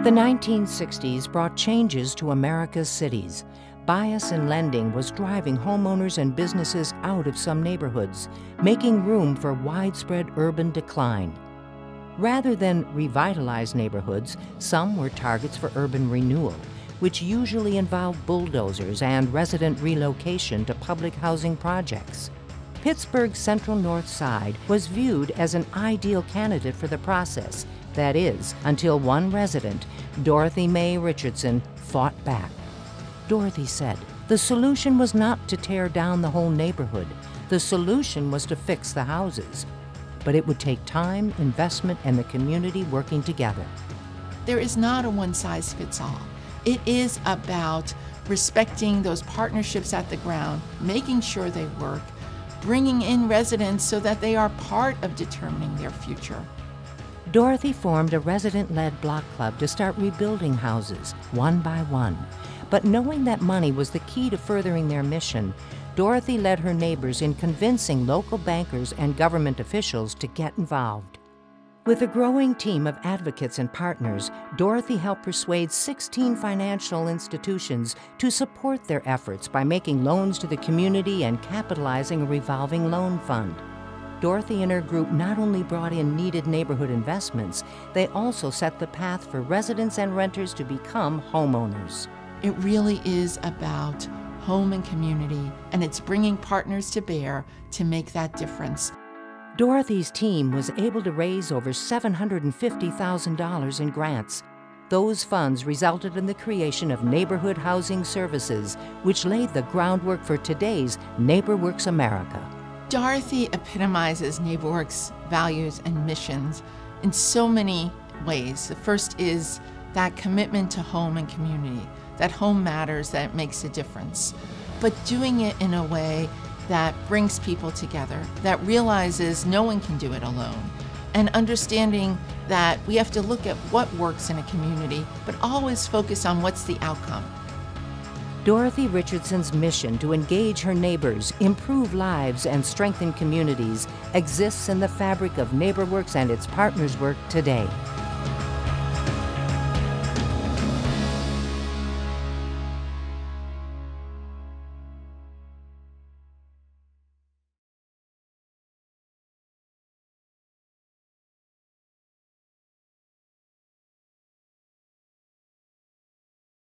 The 1960s brought changes to America's cities. Bias in lending was driving homeowners and businesses out of some neighborhoods, making room for widespread urban decline. Rather than revitalize neighborhoods, some were targets for urban renewal, which usually involved bulldozers and resident relocation to public housing projects. Pittsburgh's Central North Side was viewed as an ideal candidate for the process. That is, until one resident, Dorothy Mae Richardson, fought back. Dorothy said, the solution was not to tear down the whole neighborhood. The solution was to fix the houses. But it would take time, investment, and the community working together. There is not a one-size-fits-all. It is about respecting those partnerships at the ground, making sure they work, bringing in residents so that they are part of determining their future. Dorothy formed a resident-led block club to start rebuilding houses, one by one. But knowing that money was the key to furthering their mission, Dorothy led her neighbors in convincing local bankers and government officials to get involved. With a growing team of advocates and partners, Dorothy helped persuade 16 financial institutions to support their efforts by making loans to the community and capitalizing a revolving loan fund. Dorothy and her group not only brought in needed neighborhood investments, they also set the path for residents and renters to become homeowners. It really is about home and community, and it's bringing partners to bear to make that difference. Dorothy's team was able to raise over $750,000 in grants. Those funds resulted in the creation of Neighborhood Housing Services, which laid the groundwork for today's NeighborWorks America. Dorothy epitomizes NeighborWorks' values and missions in so many ways. The first is that commitment to home and community, that home matters, that it makes a difference, but doing it in a way that brings people together, that realizes no one can do it alone, and understanding that we have to look at what works in a community, but always focus on what's the outcome. Dorothy Richardson's mission to engage her neighbors, improve lives, and strengthen communities exists in the fabric of NeighborWorks and its partners' work today.